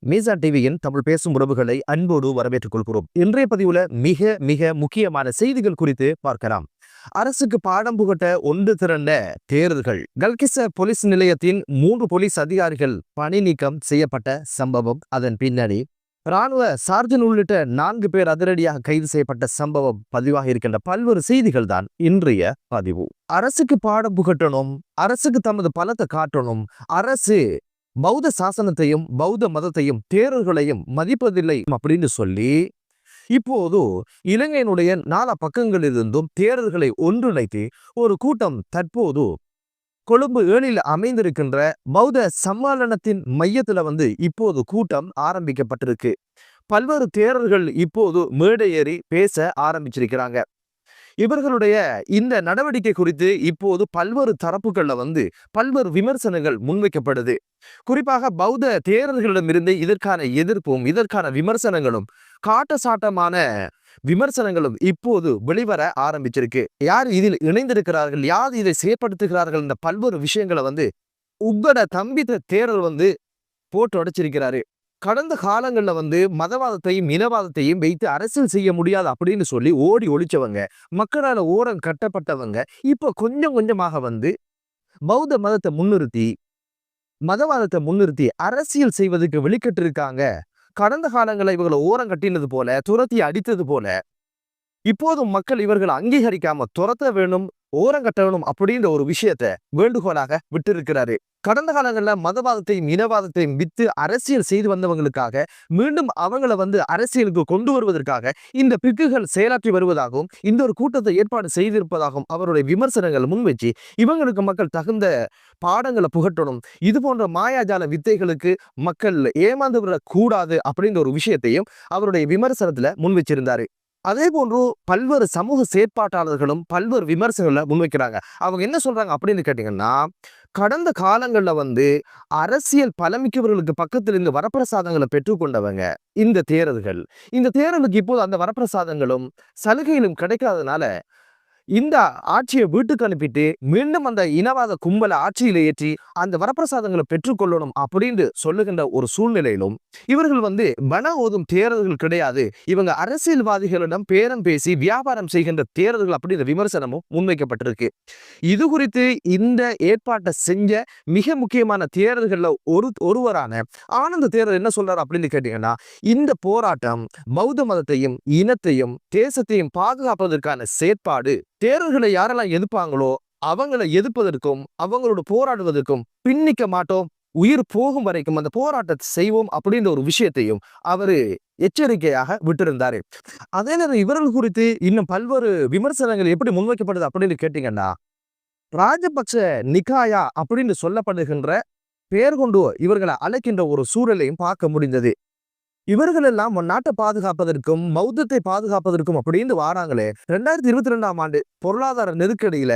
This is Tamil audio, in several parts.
மீசான் டிவியின் தமிழ் பேசும் உறவுகளை அன்போடு வரவேற்றுக் கொள்கிறோம். இன்றைய பதிவுல மிக மிக முக்கியமான செய்திகள் குறித்து பார்க்கலாம். அரசுக்கு பாடம் புகட்ட ஒன்று திரண்ட தேரர்கள். கல்கிச போலீஸ் நிலையத்தின் 3 போலீஸ் அதிகாரிகள் பணி நீக்கம் செய்யப்பட்ட சம்பவம், அதன் பின்னணி, ராணுவ சார்ஜன் உள்ளிட்ட 4 பேர் அதிரடியாக கைது செய்யப்பட்ட சம்பவம் பதிவாக இருக்கின்ற பல்வேறு செய்திகள் தான் இன்றைய பதிவு. அரசுக்கு பாடம் புகட்டணும், அரசுக்கு தமது பலத்தை காட்டணும், அரசு பௌத்த சாசனத்தையும் பௌத்த மதத்தையும் தேரர்களையும் மதிப்பதில்லை அப்படின்னு சொல்லி இப்போது இலங்கையினுடைய 4 பக்கங்களிலிருந்தும் தேரர்களை ஒன்றிணைத்து ஒரு கூட்டம் தற்போது கொழும்பு 7 அமைந்திருக்கின்ற பௌத்த சம்மேளனத்தின் மையத்துல இப்போது கூட்டம் ஆரம்பிக்கப்பட்டிருக்கு. பல்வேறு தேரர்கள் இப்போது மேடை ஏறி பேச ஆரம்பிச்சிருக்கிறாங்க. இவர்களுடைய இந்த நடவடிக்கை குறித்து இப்போது பல்வேறு தரப்புகள்ல பல்வேறு விமர்சனங்கள் முன்வைக்கப்படுது. குறிப்பாக பௌத்த தேரர்களிடமிருந்து இதற்கான எதிர்ப்பும் இதற்கான விமர்சனங்களும் காட்டசாட்டமான விமர்சனங்களும் இப்போது வெளிவர ஆரம்பிச்சிருக்கு. யார் இதில் இணைந்திருக்கிறார்கள், யார் இதை செயற்படுத்துகிறார்கள், இந்த பல்வேறு விஷயங்களை உங்களோட தம்பி தேரர் போட்டு உடைச்சிருக்கிறாரு. கடந்த காலங்களில் மதவாதத்தையும் இனவாதத்தையும் வைத்து அரசியல் செய்ய முடியாது அப்படின்னு சொல்லி ஓடி ஒழிச்சவங்க, மக்களால் ஓரம் கட்டப்பட்டவங்க, இப்போ கொஞ்சம் கொஞ்சமாக பௌத்த மதத்தை முன்னிறுத்தி மதவாதத்தை முன்னிறுத்தி அரசியல் செய்வதற்கு வெளிக்கட்டு இருக்காங்க. கடந்த காலங்களில் இவங்களை ஓரம் கட்டினது போல, துரத்தி அடித்தது போல, இப்போதும் மக்கள் இவர்கள் அங்கீகரிக்காம துரத்த வேணும், ஓரங்கட்ட வேணும் அப்படின்ற ஒரு விஷயத்தை வேண்டுகோளாக விட்டு இருக்கிறாரு. கடந்த காலங்களில் மதவாதத்தையும் இனவாதத்தையும் வித்து அரசியல் செய்து வந்தவங்களுக்காக மீண்டும் அவங்கள அரசியலுக்கு கொண்டு வருவதற்காக இந்த பிக்குகள் செயலாற்றி வருவதாகவும் இந்த ஒரு கூட்டத்தை ஏற்பாடு செய்திருப்பதாகவும் அவருடைய விமர்சனங்கள் முன்வச்சு இவங்களுக்கு மக்கள் தகுந்த பாடங்களை புகட்டணும், இது போன்ற மாயாஜால வித்தைகளுக்கு மக்கள் ஏமாந்து விடக்கூடாது அப்படின்ற ஒரு விஷயத்தையும் அவருடைய விமர்சனத்துல முன்வச்சிருந்தாரு. அதே போன்று பல்வேறு சமூக செயற்பாட்டாளர்களும் பல்வேறு விமர்சனங்களை முன்வைக்கிறாங்க. அவங்க என்ன சொல்றாங்க அப்படின்னு கேட்டீங்கன்னா, கடந்த காலங்கள்ல அரசியல் பலமிக்கவர்களுக்கு பக்கத்தில் இருந்து வரப்பிரசாதங்களை பெற்றுக்கொண்டவங்க இந்த தேரர்கள். இந்த தேரலுக்கு இப்போது அந்த வரப்பிரசாதங்களும் சலுகையிலும் கிடைக்காதனால இந்த ஆட்சியை வீட்டுக்கு அனுப்பிட்டு மீண்டும் அந்த இனவாத கும்பலை ஆட்சியில ஏற்றி அந்த வரப்பிரசாதங்களை பெற்றுக்கொள்ளணும் அப்படின்னு சொல்லுகின்ற ஒரு சூழ்நிலையிலும் இவர்கள் மன ஓதும் தேரர்கள் கிடையாது, இவங்க அரசியல்வாதிகளிடம் பேரம் பேசி வியாபாரம் செய்கின்ற தேரர்கள் அப்படின்ற விமர்சனமும் முன்வைக்கப்பட்டிருக்கு. இது குறித்து இந்த ஏற்பாட்டை செஞ்ச மிக முக்கியமான தேரர்கள்ல ஒருவரான ஆனந்த தேரர் என்ன சொல்றாரு அப்படின்னு கேட்டீங்கன்னா, இந்த போராட்டம் பௌத்த மதத்தையும் இனத்தையும் தேசத்தையும் பாதுகாப்பதற்கான செயற்பாடு. தேரர்களை யாரெல்லாம் எதிர்ப்பாங்களோ அவங்களை எதிர்ப்பதற்கும் அவங்களோட போராடுவதற்கும் பின்னிக்க மாட்டோம், உயிர் போகும் வரைக்கும் அந்த போராட்டத்தை செய்வோம் அப்படின்ற ஒரு விஷயத்தையும் அவரு எச்சரிக்கையாக விட்டிருந்தாரு. அதே நேரம் இவர்கள் குறித்து இன்னும் பல்வேறு விமர்சனங்கள் எப்படி முன்வைக்கப்படுது அப்படின்னு கேட்டீங்கன்னா, ராஜபக்ச நிகாயா அப்படின்னு சொல்லப்படுகின்ற பெயர் கொண்டு இவர்களை அழைக்கின்ற ஒரு சூழலையும் பார்க்க முடிந்தது. இவர்கள் எல்லாம் நாட்டை பாதுகாப்பதற்கும் பௌத்தத்தை பாதுகாப்பதற்கும் அப்படின்னு வாராங்களே. 2022ஆம் ஆண்டு பொருளாதார நெருக்கடியில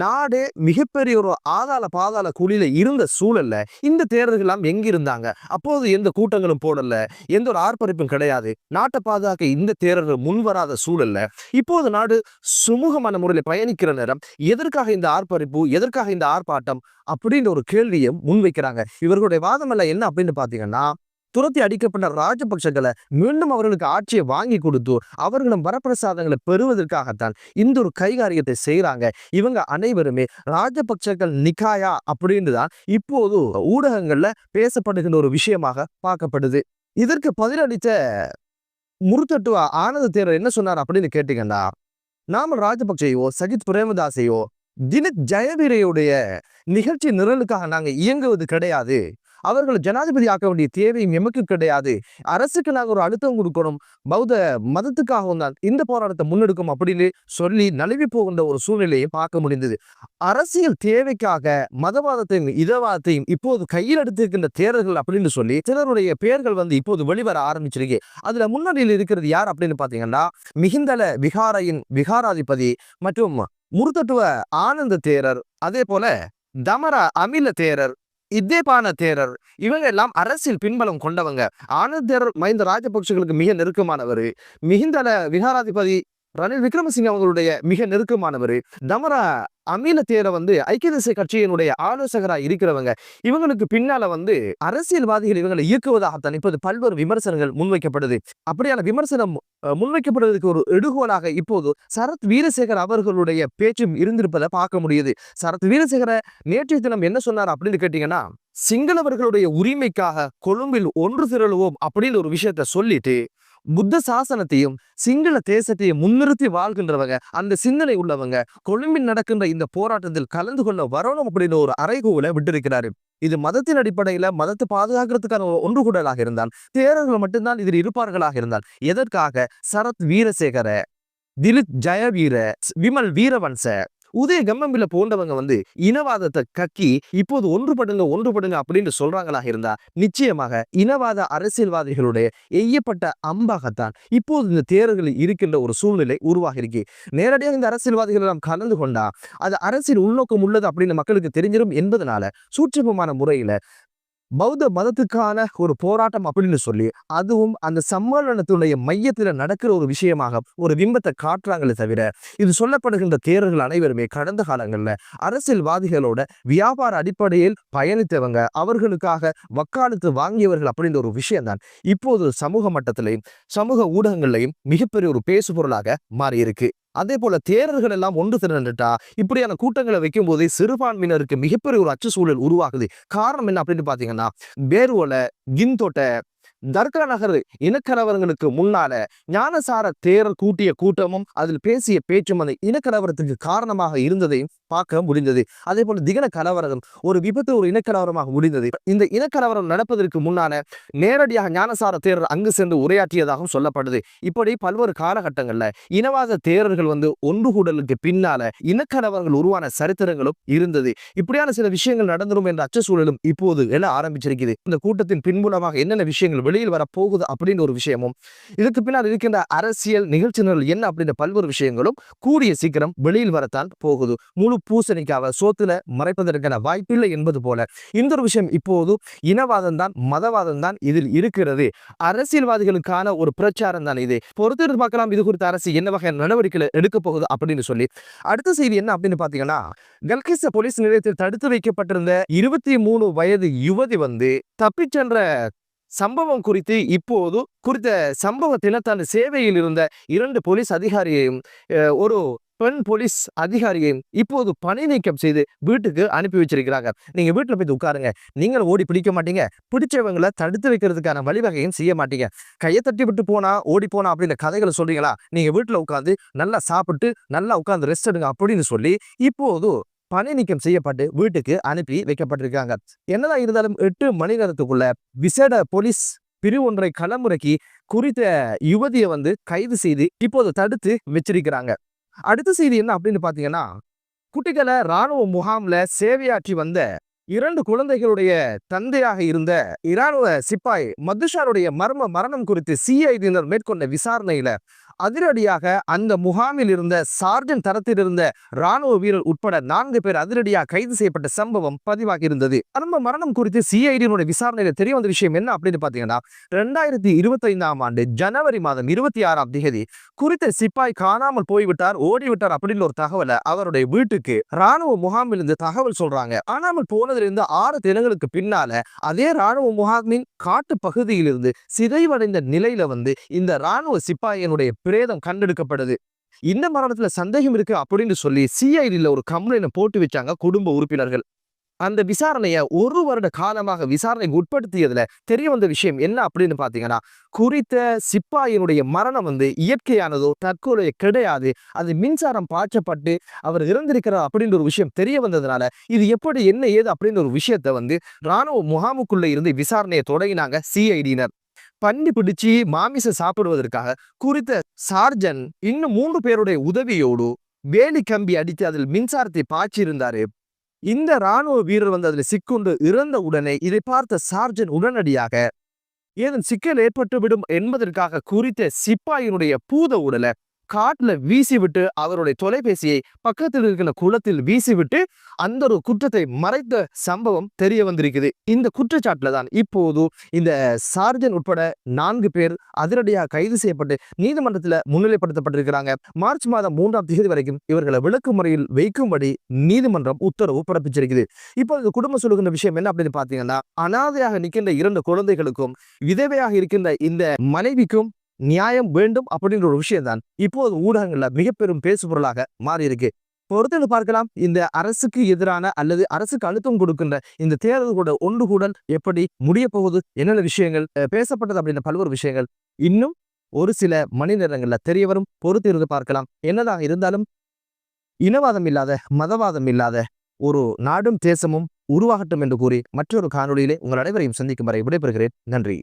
நாடே மிகப்பெரிய ஒரு ஆதாள பாதாள குழியில இருந்த சூழல்ல இந்த தேர்தல்கள் எல்லாம் எங்க இருந்தாங்க? அப்போது எந்த கூட்டங்களும் போடல, எந்த ஒரு ஆர்ப்பரிப்பும் கிடையாது. நாட்டை பாதுகாக்க இந்த தேர்தல்கள் முன்வராத சூழல்ல இப்போது நாடு சுமூகமான முறையில் பயணிக்கிற நேரம் எதற்காக இந்த ஆர்ப்பரிப்பு, எதற்காக இந்த ஆர்ப்பாட்டம் அப்படின்ற ஒரு கேள்வியும் முன்வைக்கிறாங்க. இவர்களுடைய வாதம் எல்லாம் என்ன அப்படின்னு பாத்தீங்கன்னா, துரத்தி அடிக்கப்பட்ட ராஜபக்சங்களை மீண்டும் அவர்களுக்கு ஆட்சியை வாங்கி கொடுத்து அவர்களும் வரப்பிரசாதங்களை பெறுவதற்காகத்தான் இந்த ஒரு கைகாரியத்தை செய்யறாங்க. இவங்க அனைவருமே ராஜபக்சர்கள் நிகாயா அப்படின்னு தான் இப்போது ஊடகங்கள்ல பேசப்படுகின்ற ஒரு விஷயமாக பார்க்கப்படுது. இதற்கு பதிலளித்த முருத்தட்டுவா ஆனந்த தேரர் என்ன சொன்னார் அப்படின்னு கேட்டீங்கன்னா, நாம ராஜபக்சையோ சஜித் பிரேமதாசையோ தினத் ஜெயவீரையுடைய நிகழ்ச்சி நிரலுக்காக நாங்க இயங்குவது கிடையாது, அவர்கள் ஜனாதிபதி ஆக்க வேண்டிய தேவையும் எமக்கு கிடையாது, அரசுக்கு நாங்கள் ஒரு அழுத்தம் கொடுக்கணும், பௌத்த மதத்துக்காகவும் தான் இந்த போராட்டத்தை முன்னெடுக்கும் அப்படின்னு சொல்லி நழுவி போகின்ற ஒரு சூழ்நிலையை பார்க்க முடிந்தது. அரசியல் தேவைக்காக மதவாதத்தையும் இதவாதத்தையும் இப்போது கையில் எடுத்திருக்கின்ற தேரர்கள் அப்படின்னு சொல்லி சிலருடைய பெயர்கள் இப்போது வெளிவர ஆரம்பிச்சிருக்கு. அதுல முன்னணியில் இருக்கிறது யார் அப்படின்னு பாத்தீங்கன்னா, மிகிந்தல விகாரையின் விகாராதிபதி மற்றும் முருத்தட்டுவ ஆனந்த தேரர், அதே போல தமரா அமில தேரர், இதேபான தேரர், இவங்க எல்லாம் அரசியல் பின்பலம் கொண்டவங்க. ஆனந்த தேரர் மஹிந்த ராஜபக்சர்களுக்கு மிக நெருக்கமானவர். மிகிந்தல விகாராதிபதி ரணில் விக்ரமசிங்க அவங்களுடைய மிக நெருக்கமானவர். தமரா அமீன தேர ஐக்கிய தேசிய கட்சியினுடைய ஆலோசகராக இருக்கிறவங்க. இவங்களுக்கு பின்னால அரசியல்வாதிகள் இவங்களை இயக்குவதாகத்தான் இப்போது பல்வேறு விமர்சனங்கள் முன்வைக்கப்படுது. அப்படியான விமர்சனம் முன்வைக்கப்படுவதற்கு ஒரு எடுகோலாக இப்போது சரத் வீரசேகர் அவர்களுடைய பேச்சும் இருந்திருப்பதை பார்க்க முடியுது. சரத் வீரசேகர நேற்றைய தினம் என்ன சொன்னார் அப்படின்னு கேட்டீங்கன்னா, சிங்களவர்களுடைய உரிமைக்காக கொழும்பில் ஒன்று திரளுவோம் அப்படின்னு ஒரு விஷயத்த சொல்லிட்டு புத்த சாசனத்தையும் சிங்கள தேசத்தையும் முன்னிறுத்தி வாழ்கின்றவங்க, அந்த சிந்தனை உள்ளவங்க கொழும்பில் நடக்கின்ற இந்த போராட்டத்தில் கலந்து கொள்ள வரணும் அப்படின்னு ஒரு அறைகூவலை விட்டிருக்கிறாரு. இது மதத்தின் அடிப்படையில மதத்தை பாதுகாக்கிறதுக்கான ஒன்று கூடலாக இருந்தால், தேரர்கள் மட்டும்தான் இதில் இருப்பார்களாக இருந்தால், எதற்காக சரத் வீரசேகர, திலித் ஜெயவீர, விமல் வீரவன்ச, உதய கம்மம்பில போன்றவங்க இனவாதத்தை கக்கி இப்போது ஒன்றுபடுங்க அப்படின்னு சொல்றாங்களாக இருந்தா, நிச்சயமாக இனவாத அரசியல்வாதிகளுடைய எய்யப்பட்ட அம்பாகத்தான் இப்போது இந்த தேர்தலில் இருக்கின்ற ஒரு சூழ்நிலை உருவாகி இருக்கு. நேரடியாக இந்த அரசியல்வாதிகள் நாம் கலந்து கொண்டா அது அரசியல் உள்நோக்கம் உள்ளது அப்படின்னு மக்களுக்கு தெரிஞ்சிடும் என்பதனால சூட்சமமான முறையில பௌத்த மதத்துக்கான ஒரு போராட்டம் அப்படின்னு சொல்லி, அதுவும் அந்த சம்மேளனத்துடைய மையத்துல நடக்கிற ஒரு விஷயமாக ஒரு பிம்பத்தை காட்டுறாங்களே தவிர, இது சொல்லப்படுகின்ற தேரர்கள் அனைவருமே கடந்த காலங்கள்ல அரசியல்வாதிகளோட வியாபார அடிப்படையில் பயணித்தவங்க, அவர்களுக்காக வக்காலத்து வாங்கியவர்கள் அப்படின்ற ஒரு விஷயம்தான் இப்போது சமூக மட்டத்திலையும் சமூக ஊடகங்கள்லையும் மிகப்பெரிய ஒரு பேசு பொருளாக மாறி இருக்கு. அதே போல தேரர்கள் எல்லாம் ஒன்று திரண்டுட்டா இப்படியான கூட்டங்களை வைக்கும் போதே சிறுபான்மையினருக்கு மிகப்பெரிய ஒரு அச்சு சூழல் உருவாகுது. காரணம் என்ன அப்படின்னு பாத்தீங்கன்னா, பேருவல, கிந்தோட்ட, தர்கா நகர் இனக்கலவரங்களுக்கு முன்னால ஞானசார தேரர் கூட்டிய கூட்டமும் அதில் பேசிய பேச்சும் அந்த இனக்கலவரத்துக்கு காரணமாக இருந்ததையும் பார்க்க முடிந்தது. அதே போல திகன கலவரம் ஒரு விபத்து, ஒரு இனக்கலவரமாக முடிந்தது. இந்த இனக்கலவரம் நடப்பதற்கு முன்னால நேரடியாக ஞானசார தேரர் அங்கு சென்று உரையாற்றியதாகவும் சொல்லப்படுது. இப்படி பல்வேறு காலகட்டங்கள்ல இனவாத தேரர்கள் ஒன்று கூடலுக்கு பின்னால இனக்கலவரங்கள் உருவான சரித்திரங்களும் இருந்தது. இப்படியான சில விஷயங்கள் நடந்துரும் என்ற அச்ச சூழலும் இப்போது எழ ஆரம்பிச்சிருக்குது. இந்த கூட்டத்தின் பின்புலமாக என்னென்ன விஷயங்கள் வெளியில் வர போகுது அப்படின்னு ஒரு விஷயமும், இதுக்கு பின்னால் இருக்கின்ற அரசியல் நிகழ்ச்சிகள் என்ன அப்படின்ற பல்வேறு விஷயங்களும் கூடிய சீக்கிரம் வெளியில் வரத்தான் போகுது. முழு பூசணிக்காக சோத்துல மறைப்பதற்கான வாய்ப்பில்லை என்பது போல இந்த ஒரு விஷயம் இப்போது இனவாதம் தான், மதவாதம் தான் இதில் இருக்கிறது. அரசியல்வாதிகளுக்கான ஒரு பிரச்சாரம் தான் இது. பொறுத்து பார்க்கலாம் இது குறித்த அரசு என்ன வகையான நடவடிக்கைகளை எடுக்க போகுது அப்படின்னு சொல்லி. அடுத்த செய்தி என்ன அப்படின்னு பாத்தீங்கன்னா, கல்கிஸ்ஸ போலீஸ் நிலையத்தில் தடுத்து வைக்கப்பட்டிருந்த 23 வயது யுவதி தப்பிச் சென்ற சம்பவம் குறித்து இப்போது குறித்த சம்பவத்தில் தன் சேவையில் இருந்த 2 போலீஸ் அதிகாரியையும் ஒரு பெண் போலீஸ் அதிகாரியையும் இப்போது பணி நீக்கம் செய்து வீட்டுக்கு அனுப்பி வச்சிருக்கிறாங்க. நீங்க வீட்டுல போய் உட்காருங்க, நீங்களும் ஓடி பிடிக்க மாட்டீங்க, பிடிச்சவங்களை தடுத்து வைக்கிறதுக்கான வழிவகையும் செய்ய மாட்டீங்க, கையை தட்டி விட்டு போனா ஓடி போனா அப்படின்ற கதைகளை சொல்றீங்களா, நீங்க வீட்டுல உட்காந்து நல்லா சாப்பிட்டு நல்லா உட்காந்து ரெஸ்ட் எடுங்க அப்படின்னு சொல்லி இப்போது பணி நீக்கம் செய்யப்பட்டு வீட்டுக்கு அனுப்பி வைக்கப்பட்டிருக்காங்க. என்னதான் இருந்தாலும் 8 மணி நேரத்துக்குள்ள விசேட போலீஸ் பிரிவு ஒன்றை களமுறைக்கு குறித்த யுவதியை கைது செய்து இப்போது தடுத்து வச்சிருக்கிறாங்க. அடுத்த செய்தி என்ன அப்படின்னு பாத்தீங்கன்னா, குட்டிகளை ராணுவ முகாம்ல சேவையாற்றி வந்த 2 குழந்தைகளுடைய தந்தையாக இருந்த இராணுவ சிப்பாய் மதுஷாருடைய மரணம் குறித்து சிஐடியினர் மேற்கொண்ட விசாரணையில அதிரடியாக அந்த முகாமில் இருந்த சார்ஜன் தரத்தில் இருந்த ராணுவ வீரர் உட்பட 4 பேர் அதிரடியாக கைது செய்யப்பட்ட சம்பவம் பதிவாகி இருந்தது. அந்த மரணம் குறித்து சிஐடியினுடைய விசாரணையில தெரிய வந்த விஷயம் என்ன அப்படின்னு பாத்தீங்கன்னா, 2025ஆம் ஆண்டு ஜனவரி மாதம் 26ஆம் தேதி குறித்த சிப்பாய் காணாமல் போய்விட்டார், ஓடிவிட்டார் அப்படின்னு ஒரு தகவலை அவருடைய வீட்டுக்கு ராணுவ முகாமில் இருந்து தகவல் சொல்றாங்க. காணாமல் போனதிலிருந்து 6 தினங்களுக்கு பின்னால அதே ராணுவ முகாமின் காட்டு பகுதியிலிருந்து சிதைவடைந்த நிலையில இந்த ராணுவ சிப்பாயினுடைய பிரேதம் கண்டெடுக்கப்படுது. இந்த மரணத்துல சந்தேகம் இருக்கு அப்படின்னு சொல்லி சிஐடில ஒரு கம்ப்ளைண்ட் போட்டு வச்சாங்க குடும்ப உறுப்பினர்கள். அந்த விசாரணையை 1 வருட காலமாக விசாரணைக்கு உட்படுத்தியதுல தெரிய வந்த விஷயம் என்ன அப்படின்னு பாத்தீங்கன்னா, குறித்த சிப்பாயினுடைய மரணம் இயற்கையானதோ தற்கொலை கிடையாது, அது மின்சாரம் பாய்ச்சப்பட்டு அவர் இறந்திருக்கிறார் அப்படின்ற ஒரு விஷயம் தெரிய வந்ததுனால இது எப்படி என்ன ஏது அப்படின்ற ஒரு விஷயத்த ராணுவ முகாமுக்குள்ள இருந்து விசாரணையை தொடங்கினாங்க சிஐடியினர். பன்னி பிடிச்சி மாமிசம் சாப்பிடுவதற்காக குறித்த சார்ஜன் இன்னும் 3 பேருடைய உதவியோடு வேலி கம்பி அடித்து அதில் மின்சாரத்தை பாய்ச்சி இருந்தாரு. இந்த ராணுவ வீரர் அதில் சிக்குண்டு இறந்த உடனே இதை பார்த்த சார்ஜன் உடனடியாக ஏதும் சிக்கல் ஏற்பட்டு விடும் என்பதற்காக குறித்த சிப்பாயினுடைய பூத உடலை காட்டுல வீசிவிட்டு அவருடைய தொலைபேசியை பக்கத்தில் இருக்கிற குளத்தில் வீசிவிட்டு அந்த ஒரு குற்றத்தை மறைத்த சம்பவம் தெரிய வந்திருக்குது. இந்த குற்றச்சாட்டுல தான் இப்போது இந்த சார்ஜன் உட்பட 4 பேர் அதிரடியாக கைது செய்யப்பட்டு நீதிமன்றத்தில் முன்னிலைப்படுத்தப்பட்டிருக்கிறாங்க. மார்ச் மாதம் 3ஆம் தேதி வரைக்கும் இவர்களை விளக்கு முறையில் வைக்கும்படி நீதிமன்றம் உத்தரவு பிறப்பிச்சிருக்குது. இப்போ இந்த குடும்பம் சொல்லுகின்ற விஷயம் என்ன அப்படின்னு பாத்தீங்கன்னா, அனாதையாக நிற்கின்ற 2 குழந்தைகளுக்கும் விதவையாக இருக்கின்ற இந்த மனைவிக்கும் நியாயம் வேண்டும் அப்படின்ற ஒரு விஷயம் தான் இப்போது ஊடகங்கள்ல மிக பெரும் பேசுபொருளாக மாறி இருக்கு. பொறுத்து பார்க்கலாம், இந்த அரசுக்கு எதிரான அல்லது அரசுக்கு அழுத்தம் கொடுக்கின்ற இந்த தேர்தலோட ஒன்று கூடல் எப்படி முடிய போகுது, என்னென்ன விஷயங்கள் பேசப்பட்டது அப்படின்ற பல்வேறு விஷயங்கள் இன்னும் ஒரு சில மணி நேரங்கள்ல தெரிய வரும். பொறுத்து இருந்து பார்க்கலாம். என்னதான் இருந்தாலும் இனவாதம் இல்லாத, மதவாதம் இல்லாத ஒரு நாடும் தேசமும் உருவாகட்டும் என்று கூறி மற்றொரு காணொளியிலே உங்கள் அனைவரையும் சந்திக்கும் வரை விடைபெறுகிறேன். நன்றி.